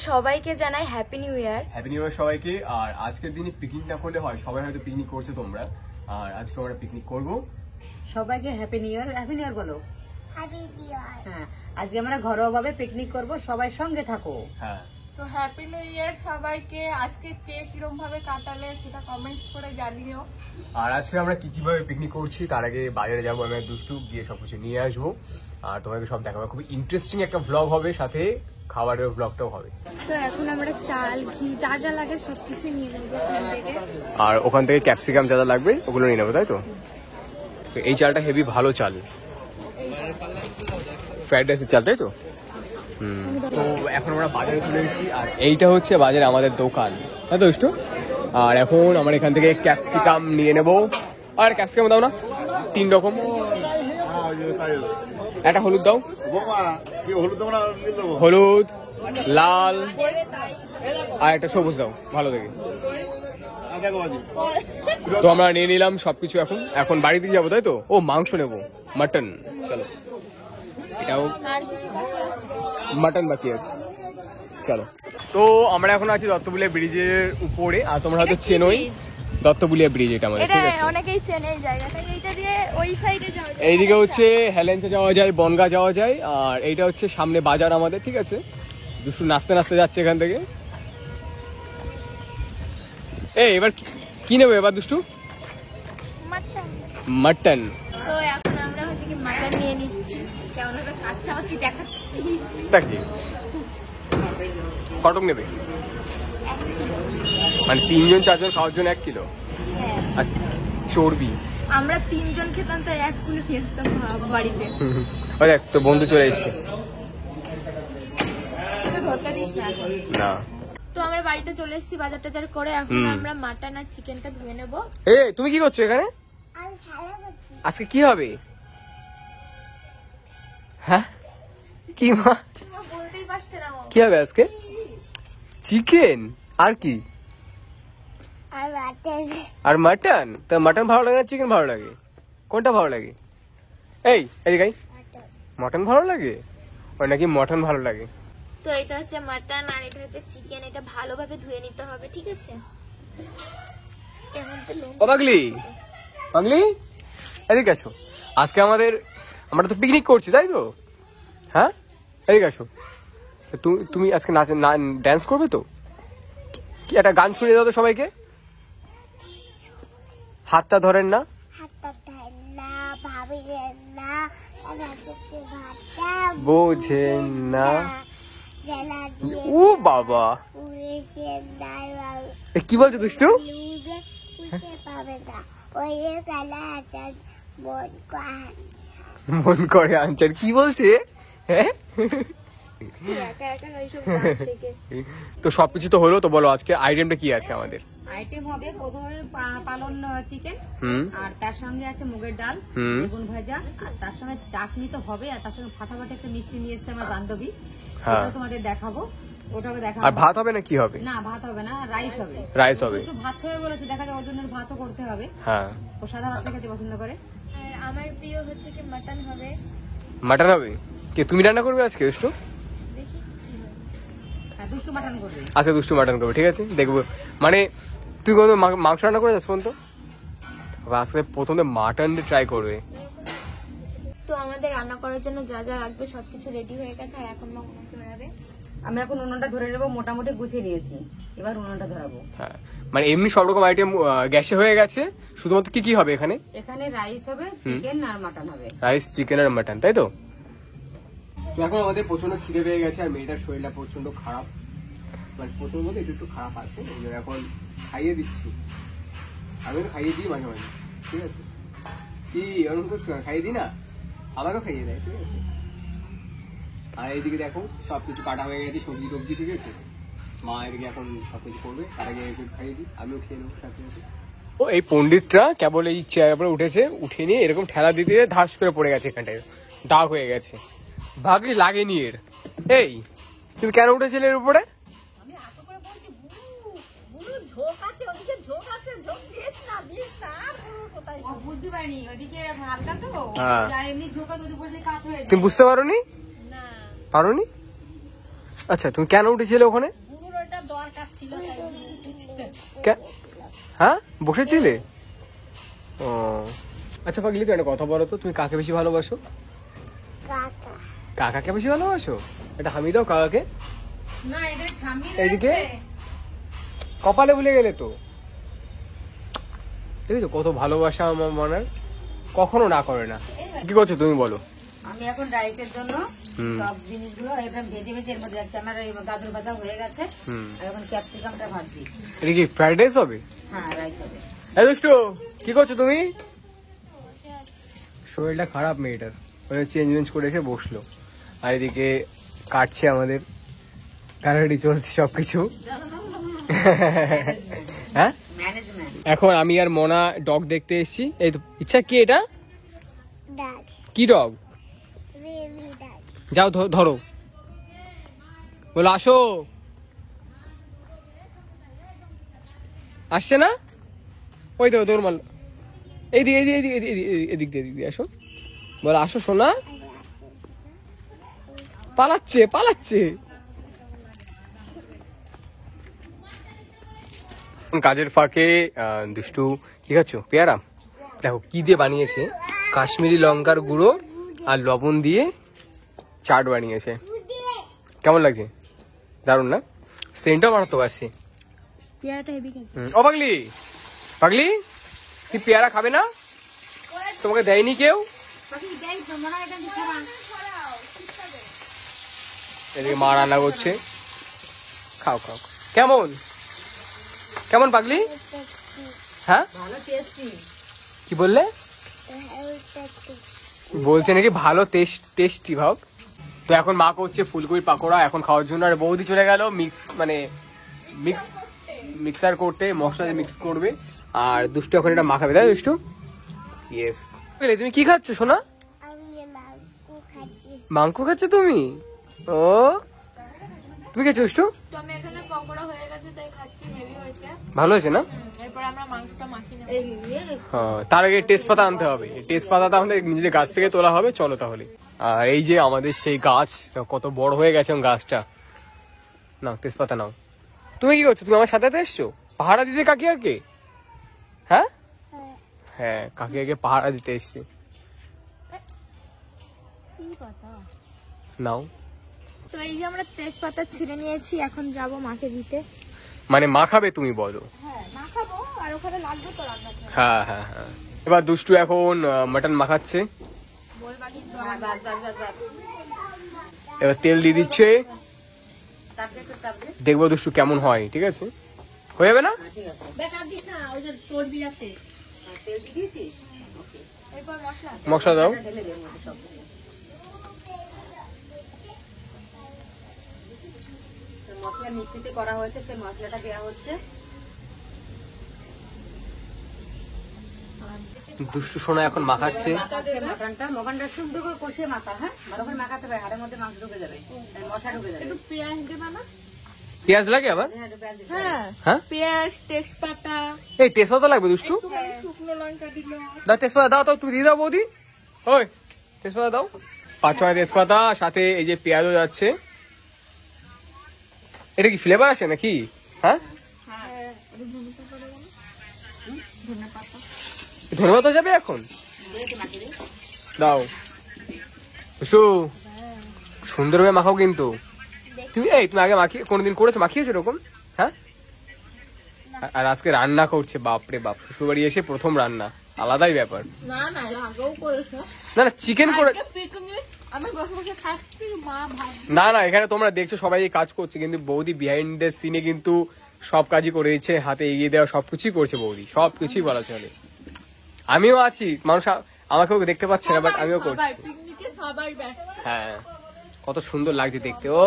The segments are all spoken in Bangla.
সবাইকে জানাই happy new year. Happy new ইয়ার সবাইকে। আর আজকের দিনে পিকনিক না করলে হয়, সবাই হয়তো পিকনিক করছে তোমরা, আর আজকে আমরা পিকনিক করব। সবাইকে happy new year. Happy new year বলো। Happy new year. হ্যাঁ, আজকে আমরা ঘরোয়াভাবে পিকনিক করব, সবাই সঙ্গে থাকো। হ্যাঁ, তো হ্যাপি নিউ ইয়ার সবাইকে। আজকে কে কিরকম ভাবে কাটালে সেটা কমেন্ট করে জানিও। আর আজকে আমরা কিভাবে পিকনিক করছি তার আগে বাজারে যাবো, আমি দুষ্টু গিয়ে সবকিছু নিয়ে আসবো আর তোমাকে সব দেখাবো। খুব ইন্টারেস্টিং একটা ব্লগ হবে, সাথে খাবারের ব্লগটাও হবে। তো এখন আমরা চাল, ঘি যা যা লাগে সবকিছু নিয়ে নেবো ওখান থেকে। আর ওখান থেকে ক্যাপসিকাম যা যা লাগবে ওগুলো নিয়ে নেবো, তাই তো? এই চালটা হেভি ভালো চাল, ফ্রাইড রাইসের চাল, তাই তো? তো এখন আমরা বাজারে চলে এসেছি, আর এইটা হচ্ছে বাজারে আমাদের দোকান, তাই তো দুষ্টু? আর এখন আমরা এখান থেকে ক্যাপসিকাম নিয়ে নেবো। আর ক্যাপসিকাম দাও না, 3 রকম। একটা হলুদ দাও, হলুদ, লাল আর একটা সবুজ দাও ভালো দেখে। তো আমরা নিয়ে নিলাম সবকিছু। এখন বাড়ি দিকে যাবো, তাই তো? ও মাংস নেবো, মাটন। চলো, এটাও মাটন বাকি আছে, চলো। তো আমরা এখন আছি দত্তবুলিয়া ব্রিজের উপরে, আর তোমরা হয়তো চেনোই দত্তবুলিয়া ব্রিজ, এটা আমাদের, ঠিক আছে? অনেকেই চেনে এই জায়গাটা। এইটা দিয়ে ওই সাইডে যাওয়া যায়, এইদিকে হচ্ছে হেলেন্সে যাওয়া যায়, বনগা যাওয়া যায়, আর এইটা হচ্ছে সামনে বাজার আমাদের, ঠিক আছে? দুষ্টু নাচতে নাচতে যাচ্ছে এখান থেকে। এবার কি নেবো এবার দুষ্টু? মাটন। তো এখন আমরা হচ্ছে কি মাটন নিয়ে নিচ্ছি। কেমন ভাবে কাটছে আমার কি দেখাচ্ছি। তা কি কটক নেবে? মানে 3 জন 4 জন খাওয়ার জন্য 1 কিলো? হ্যাঁ, আর চর্বি আমরা 3 জন খেতাম, তাই 1 কিলো নিয়ে আসতাম বাড়িতে। ওই দেখ তো বন্ধু চলে এসছে। ধরতে দিস না এখন। না, তো আমরা বাড়িতে চলে এসেছি বাজার টাজার করে। এখন আমরা মাটন আর চিকেনটা ধুয়ে নেবো। তুমি কি করছো এখানে? আমি খেলা করছি। আজকে কি হবে? হ্যাঁ, কি মা বলতেই পারছে না ও। কি হবে আজকে? চিকেন আর কি? আর মাটন। আর মাটন? তা মাটন ভালো লাগে না চিকেন ভালো লাগে? কোনটা ভালো লাগে? এদিকে আই। মাটন ভালো লাগে? ওই নাকি মটন ভালো লাগে। তো এটা হচ্ছে মাটন আর এটা হচ্ছে চিকেন। এটা ভালোভাবে ধুয়ে নিতে হবে, ঠিক আছে? কেমন তো ও পাগলি, পাগলি এদিকে আসো। আজকে আমরা তো পিকনিক করছি, তাই তো? হ্যাঁ, এদিকে আসো। তুমি আজকে ডান্স করবে তো? কি একটা গান শুনিয়ে দাও তো সবাইকে। হাতটা ধরেন না, হাতটা ধরেন না, ভাবিলেন না, রাজকে ভাতটা বোঝেন না। জেলা দিয়ে ও বাবা, উড়েছেন দাঁড়াও, কি বলছো দুষ্টু? লুগে উঠে পাবে না, ওই কালা আচার মন করে আনচার কি বলছে? হ্যাঁ, একা একা এইসব গান থেকে। তো সবকিছু তো হলো, তো বলো আজকে আইটেমটা কি আছে আমাদের? আইটেম হবে প্রথমে পালন চিকেন, আর তার সঙ্গে আছে মুগের ডাল, বেগুন ভাজা, আর তার সঙ্গে চাটনি তো হবে, আর তার সঙ্গে ফাটাফাটি একটা মিষ্টি নিয়ে এসেছে আমার বান্ধবী, ওটা তোমাদের দেখাবো। ওটাকে দেখাবো। আর ভাত হবে না? কি হবে? না, ভাত হবে না, রাইস হবে। রাইস হবে। একটু ভাত খাবে বলেছে, দেখা যায় ওর জন্য ভাতও করতে হবে। হ্যাঁ, ও সাদা ভাত খেতে পছন্দ করে। আর আমার প্রিয় হচ্ছে কি মাটন হবে। মাটন হবে? কে তুমি রান্না করবে আজকে দুষ্টু? দেখি কি হয়। হ্যাঁ, দুষ্টু মাটন করবে। আচ্ছা, দুষ্টু মাটন করবে, ঠিক আছে, দেখবো। মানে তুই কোনো মাংস রান্না করে যাস তো? আজকে প্রথমে মাটন দিয়ে ট্রাই করবে। তো আমাদের রান্না করার জন্য যা যা লাগবে সবকিছু রেডি হয়ে গেছে, আর এখন মা উনুন ধরাবে। আমি এখন উনুনটা ধরে নেবো, মোটামুটি গুছিয়ে নিয়েছি, এবার উনুনটা ধরাবো। হ্যাঁ, মানে এমনি সব রকম আইটেম গ্যাসে হয়ে গেছে, শুধুমাত্র কি কি হবে এখানে? এখানে রাইস হবে, চিকেন আর মাটন হবে। রাইস, চিকেন আর মাটন, তাই তো? এখন আমাদের প্রচন্ড খিদে পেয়ে গেছে, আর মেয়েটার শরীরটা প্রচন্ড খারাপ, মানে প্রচন্ড বলতে একটু খারাপ আছে, এখন খাইয়ে দিচ্ছি। আমি তো খাইয়ে দিই মাঝে মাঝে, ঠিক আছে? কি অনুভব করছো? খাইয়ে দিই না, আমাকেও খাইয়ে দেয়, ঠিক আছে? আর এইদিকে দেখো সবকিছু কাটা হয়ে গেছে, সবজি টবজি, ঠিক আছে? মা এদিকে এখন সবকিছু করবে, তার আগে একটু খাইয়ে দিই, আমিও খেয়ে নেবো সাথে সাথে। ও এই পন্ডিতরা কেবল এই চেয়ার উপরে উঠেছে, উঠে নিয়ে এরকম ঠেলা দিতে ধাস করে পড়ে গেছে, এখানটায় দাগ হয়ে গেছে। ভাগলি লাগেনি এর। তুমি কেন উঠেছিলে এর উপরে? তুমি বুঝতে পারোনি? পারোনি? আচ্ছা তুমি কেন উঠেছিলে ওখানে? ওটা দরকার ছিল তাই উঠেছিল। হ্যাঁ বসেছিলে? ও আচ্ছা পাগলি তুই একটা কথা বলো তো, তুমি কাকে বেশি ভালোবাসো? কাকা কাকাকে বেশি ভালোবাসো? এটা হামি দাও কাকাকে। না এটা খামি এইদিকে কপালে ভুলে গেলে তো। দেখেছো কত ভালোবাসা আমার মনের, কখনো না করে না। কি করছো তুমি বলো? আমি এখন রাইসের জন্য সব জিনিসগুলো এখন ভেজে ভেজে এর মধ্যে যাচ্ছে। আমার এই গাজর ভাজা হয়ে গেছে, আর এখন ক্যাপসিকামটা ভাজছি। এটা কি ফ্রাইড রাইস হবে? হ্যাঁ রাইস হবে। এই দুষ্টু কি করছো তুমি? শরীরটা খারাপ মেয়েটার, চেঞ্জ করে এসে বসলো। আর এদিকে কাটছে আমাদের, কাটাকাটি চলছে সবকিছু। হ্যাঁ ম্যানেজমেন্ট। এখন আমি আর মোনা ডগ দেখতে এসেছি। এই তো ইচ্ছা কি এটা? ডাক কি ডগ? বেবি ডাক যাও ধরো, বলো আসো। আসছে না? ওই তো দৌড় মারল। এদিক দিয়ে আসো, বলো আসো সোনা। পালাচ্ছে। কাজের ফাঁকে দুষ্টু কি খাচ্ছ? পেয়ারা। দেখো কি দিয়ে বানিয়েছে, কাশ্মীরি লঙ্কার গুঁড়ো আর লবণ দিয়ে চাট বানিয়েছে। কেমন লাগছে? দারুণ না? সেন্টও বানাতে পারছি। পেয়ারাটা হেভি খেতে। ও পাগলি তুই পেয়ারা খাবে না? তোমাকে দেয়নি কেউ? এদিকে মা রান্না করছে, খাও। কেমন পাগলি? হ্যাঁ ভালো টেস্টি। কি বললে? বলছে নাকি ভালো টেস্টি ভাব। তো এখন মা করছে ফুলকপির পাকোড়া এখন খাওয়ার জন্য, আর বৌদি চলে গেল মিক্সার করতে, মশলা মিক্স করবে। আর দুষ্টু এখন এটা মাখাবে, তাই দুষ্টু? ইয়েস। তুমি কি খাচ্ছ সোনা? আমি মাংস খাচ্ছি। মাংস খাচ্ছ তুমি? ও তুমি খেয়েছো দুষ্টু? তো আমি এখানে পকোড়া হয়ে গেছে তাই খাচ্ছি, হেভি হয়েছে। ভালো হয়েছে না? এরপর আমরা মাংসটা মাখিয়ে নেব। হ্যাঁ, তার আগে তেজপাতা আনতে হবে। তেজপাতাটা আমাদের নিজেদের গাছ থেকে তোলা হবে। চলো তাহলে। আর এই যে আমাদের সেই গাছ, কত বড় হয়ে গেছে গাছটা। নাও তেজপাতা নাও। তুমি কি করছো? তুমি আমার সাথে এসছো পাহারা দিতে কাকিয়াকে? হ্যাঁ কাকিয়াকে পাহারা দিতে এসছি। নাও। তো এই যে আমরা তেজপাতা ছিঁড়ে নিয়েছি, এখন যাব মাকে দিতে। মানে মাখাবে তুমি বলো? হ্যাঁ মাখাবো, আর ওখানে লাগবে তো রান্নাতে। হ্যাঁ। এবার দুষ্টু এখন মাটন মাখাচ্ছে। বলবা কিন্তু হ্যাঁ, বাস বাস বাস বাস। এবার তেল দিয়ে দিচ্ছে, চাপ দে, একটু চাপ দে। দেখবো দুষ্টু কেমন হয়। ঠিক আছে, হয়ে যাবে না? হ্যাঁ, ঠিক আছে। বেকার দিস না, ওই যে চর্বি আছে। তেল দিয়ে দিয়েছিস? ওকে। এরপর মশলা মশলা দাও। ঢেলে দে এর মধ্যে সব। মশলা মিক্সিতে করা হয়েছে, সেই মশলাটা দেওয়া হচ্ছে। দুষ্টু সোনা এখন মাখাচ্ছে। মটনটা সুন্দর করে কষিয়ে মাখা। হ্যাঁ ভালো করে মাখাতে হবে, হাড়ের মধ্যে মাংস ঢুকে যাবে, মশলা ঢুকে যাবে। একটু পেঁয়াজ দেবা না? পেঁয়াজ লাগে আবার? হ্যাঁ, একটু পেঁয়াজ দিতে হবে। হ্যাঁ, হ্যাঁ পেঁয়াজ, তেজপাতা, এই তেজপাতা লাগবে দুষ্টু? শুকনো লঙ্কা দিল। দাও তেজপাতা দাও, তো তুমি দিয়ে দাও বৌদি। ওই তেজপাতা দাও। 5-6 তেজপাতা, সাথে এই যে পেঁয়াজও যাচ্ছে। এটা কি ফ্লেভার আসে নাকি? হ্যাঁ ধন্যবাদ যাবে এখন। দাও সুন্দরভাবে মাখাও কিন্তু। তুমি আগে কোনোদিন করেছো, মাখিয়েছো এরকম? হ্যাঁ। আর আজকে রান্না করছে, বাপরে বাপ, শ্বশুরবাড়ি এসে প্রথম রান্না, আলাদাই ব্যাপার। না আগেও করেছো। না চিকেন করে। পিকনিক আমি বসে বসে খাচ্ছি, মা ভাত। না এখানে তোমরা দেখছো সবাই এই কাজ করছে, কিন্তু বৌদি বিহাইন্ড দ্য সিনে কিন্তু সব কাজই করে দিচ্ছে, হাতে এগিয়ে দেওয়া সবকিছুই করছে বৌদি, সবকিছুই বলা চলে। আমিও আছি, মানুষ আমাকেও দেখতে পাচ্ছে না, বাট আমিও করছি। পিকনিকে সবাই ব্যস্ত। হ্যাঁ কত সুন্দর লাগছে দেখতে। ও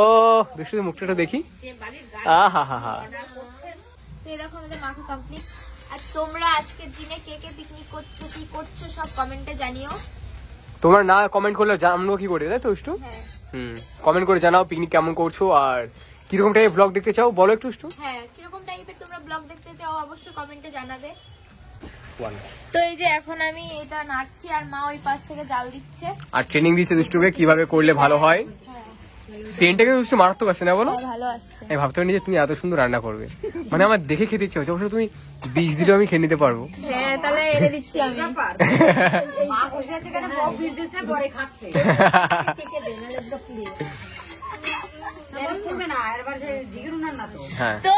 বেশি মুখটা দেখি। আহা তো এই দেখো আমাদের মাখা কমপ্লিট। আর তোমরা আজকের দিনে কে কে পিকনিক করছো, কি করছো সব কমেন্টে জানিও। তোমরা না কমেন্ট করলে জানবো কি করে, তাই তো একটু? হ্যাঁ কমেন্ট করে জানাও পিকনিক কেমন করছো, আর কিরকম টাইপের ব্লগ দেখতে চাও বলো একটু। হ্যাঁ কিরকম টাইপের তোমরা ব্লগ দেখতে চাও অবশ্যই কমেন্টে জানাবে। তো এই যে এখন আমি এটা নাড়ছি, আর মা ওই পাশ থেকে জাল দিচ্ছে। আর ট্রেনিং দিচ্ছে দুষ্টুকে কিভাবে করলে ভালো হয়। সেন্টটা কিন্তু মারাত্মক আসছে না বলো? ভালো আসছে। আমি ভাবতে পারিনি যে তুমি এত সুন্দর রান্না করবে, মানে আমার দেখে খেতে ইচ্ছে হচ্ছে। অবশ্য তুমি বীজ দিলেও আমি খেয়ে নিতে পারবো। হ্যাঁ তাহলে এনে দিচ্ছি আমি। মা বসে আছে কেন, বক ভিড় দিচ্ছে, পরে খাচ্ছে। এরকম না, এবার জিগের উনার না তো। হ্যাঁ তো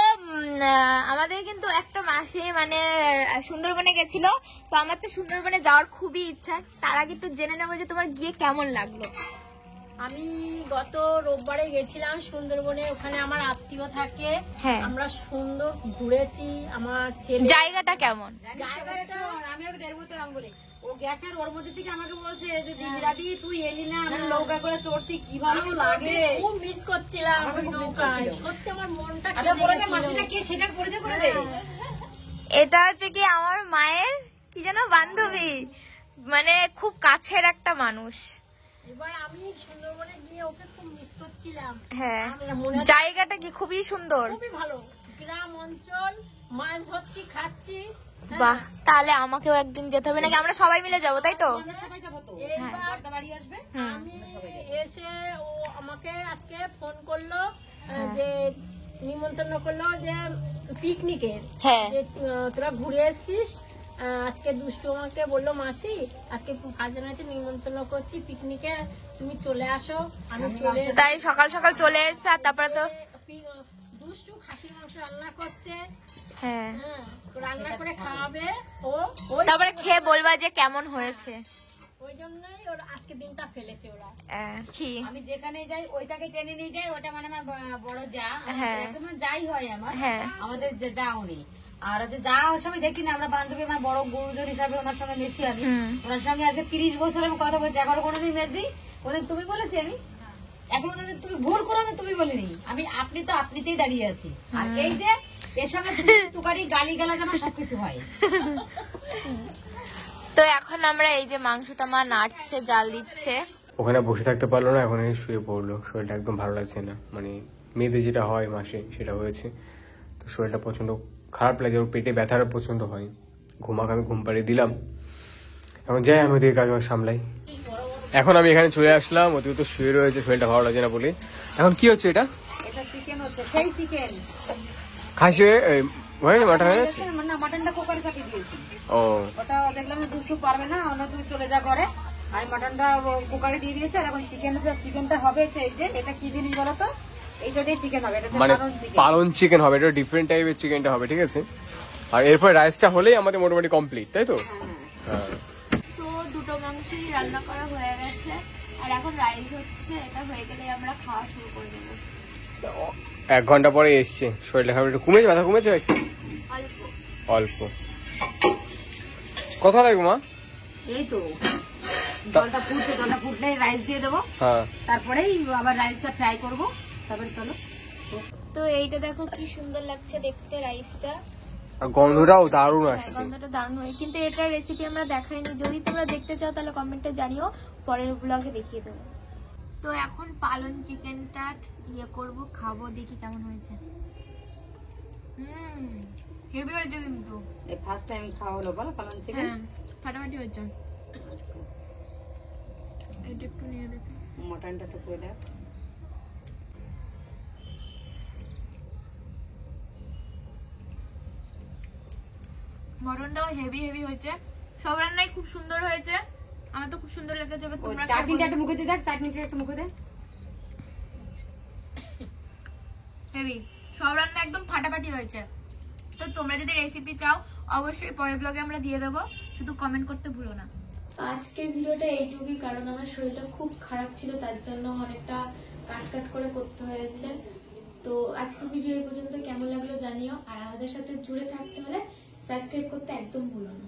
আমাদের কিন্তু একটা মাসে মানে সুন্দরবনে গেছিল, তো আমার তো সুন্দরবনে যাওয়ার খুবই ইচ্ছা। তার আগে একটু জেনে নেবো যে তোমার গিয়ে কেমন লাগলো। আমি গত রোববারে গেছিলাম সুন্দরবনে, ওখানে আমার আত্মীয় থাকে। হ্যাঁ। আমরা সুন্দর ঘুরেছি। আমার ছেলে জায়গাটা কেমন? জায়গাটা আমি ওকে এর মধ্যে আমি বলি, ও গেছে আর ওর মধ্যে থেকে আমাকে বলছে যে দিদি তুই এলি না, আমি নৌকা করে চড়ছি, কি ভালো লাগে। খুব মিস করছিলাম ওই নৌকায়। সত্যি আমার মনটা আচ্ছা বলে দে মাসিটা কে, সেটা পরিচয় করে দে। এটা হচ্ছে কি আমার মায়ের কি যেন বান্ধবী, মানে খুব কাছের একটা মানুষ। এবার আমি সুন্দরবনে গিয়ে ওকে খুব মিস করছিলাম। হ্যাঁ আমার মনে জায়গাটা কি খুবই সুন্দর। খুবই ভালো গ্রাম অঞ্চল, মাছ ধরছি, খাচ্ছি। বাহ, তাহলে আমাকেও একদিন যেতে হবে নাকি? আমরা সবাই মিলে যাবো তাই তো? আমরা সবাই যাবো তো, এইবার বর্দা বাড়ি আসবে। আমি এসে ও আমাকে আজকে ফোন করলো যে নিমন্ত্রণ করলো যে পিকনিকের, হ্যাঁ যে তোরা ঘুরে এসছিস। আজকে দুষ্টু আমাকে বললো মাসি আজকে ফাজানাতে নিমন্ত্রণ করছি পিকনিকে, তুমি চলে আসো। আমি চলে এসে তাই সকাল সকাল চলে এসছে। আর তারপরে তো দুষ্টু খাসির মাংস রান্না করছে। হ্যাঁ, হ্যাঁ, রান্না করে খাওয়াবে ও। ওই তারপরে খেয়ে বলবা যে কেমন হয়েছে। ওই জন্যই ওরা আজকে দিনটা ফেলেছে ওরা। কি আমি যেখানে যাই ওইটাকে টেনে নিয়ে যাই, ওটা মানে আমার বড় যা, হ্যাঁ। একদম যাই হয় আমার, হ্যাঁ। আমাদের যাও নেই। আর হচ্ছে যাওয়ার সময় দেখি না, আমরা বান্ধবী আমার বড় গুরুজন হিসাবে ওনার সঙ্গে মিশি আমি। ওনার সঙ্গে আছে 30 বছর আমি কথা বলছি, এখনো কোনোদিন দেখি ওদের তুমি বলেছি আমি, এখনো যদি তুমি ভুল করো আমি তুমি বলিনি, আমি আপনি তো আপনিতেই দাঁড়িয়ে আছি। আর এই যে এর সঙ্গে তুকারি গালি গালাজ আমার সবকিছু হয়। তো এখন আমরা এই যে মাংসটা মা নাড়ছে, জাল দিচ্ছে। ওখানে বসে থাকতে পারলো না, এখন এই শুয়ে পড়লো। শরীরটা একদম ভালো লাগছে না, মানে মেয়েদের যেটা হয় মাসে সেটা হয়েছে, তো শরীরটা প্রচন্ড খারাপ লাগে। ওর পেটে ব্যথাটা প্রচন্ড হয়। আমি ঘুম পাড়িয়ে দিলাম। এখন যাই আমি ওদিকে কাজ সামলাই। এখন আমি এখানে চলে আসলাম, ওদিকে তো শুয়ে রয়েছে, শরীরটা ভালো লাগছে না বলে। এখন কি হচ্ছে এটা? এটা চিকেন হচ্ছে, সেই চিকেন খাসি হয়ে মাটন হয়ে গেছে? না, মাটনটা কুকারে কাটিয়ে দিয়েছি। ও ওটা দেখলাম দুষ্টু পারবে না, আমরা তুমি চলে যা করে। আর মাটনটা কুকারে দিয়ে দিয়েছে। আর এখন চিকেনটা হবে এই যে, এটা কি জিনিস বলো তো, এইটা দিয়ে চিকেন হবে, এটা মানে পালন চিকেন। পালন চিকেন হবে, এটা ডিফারেন্ট টাইপের চিকেনটা হবে, ঠিক আছে। আর এরপর রাইসটা হলেই আমাদের মোটামুটি কমপ্লিট, তাই তো? হ্যাঁ। তো দুটো মাংসই রান্না করা হয়ে গেছে, আর এখন রাইস হচ্ছে। এটা হয়ে গেলে আমরা খাওয়া শুরু করে দেবো। 1 ঘন্টা পরে এসছে। শরীরটা খাবার একটু কমেছে, ব্যথা কমেছে একটু অল্প অল্প। কথা লাগবে মা? এই তো জলটা ফুটলে রাইস দিয়ে দেবো। হ্যাঁ, তারপরেই আবার রাইসটা ফ্রাই করবো। তারপরে চলো। তো এইটা দেখো কি সুন্দর লাগছে দেখতে রাইসটা। আর গন্ধটাও দারুণ আসছে। গন্ধটা দারুণ হয়, কিন্তু এটার রেসিপি আমরা দেখাইনি। যদি তোমরা দেখতে চাও তাহলে কমেন্টে জানিও, পরের ব্লগে দেখিয়ে দেবো। তো এখন পালন চিকেনটা করব, খাবো, দেখি কেমন হয়েছে। হেভি হয়েছে কিন্তু। এই ফার্স্ট টাইম খাওয়া হলো বলো পালন চিকেন। হ্যাঁ, ফাটাফাটি হয়েছে। এটা একটু নিয়ে দেখি। মটনটা টুকুয়ে দেখ। মটনটাও হেভি হয়েছে। সব রান্নাই খুব সুন্দর হয়েছে, আমার তো খুব সুন্দর লেগেছে। তোমরা চাটনিটা একটু মুখে দিয়ে দেখ, চাটনিটা একটু মুখে দে। হেভি, সব রান্না একদম ফাটাফাটি হয়েছে। তো তোমরা যদি রেসিপি চাও অবশ্যই পরের ব্লগে আমরা দিয়ে দেবো, শুধু কমেন্ট করতে ভুলো না। আজকের ভিডিওটা এইটুকুই, কারণ আমার শরীরটা খুব খারাপ ছিল, তার জন্য অনেকটা কাট করে করতে হয়েছে। তো আজকের ভিডিও এই পর্যন্ত, কেমন লাগলো জানিও। আর আমাদের সাথে জুড়ে থাকতে হলে সাবস্ক্রাইব করতে একদম ভুলো না।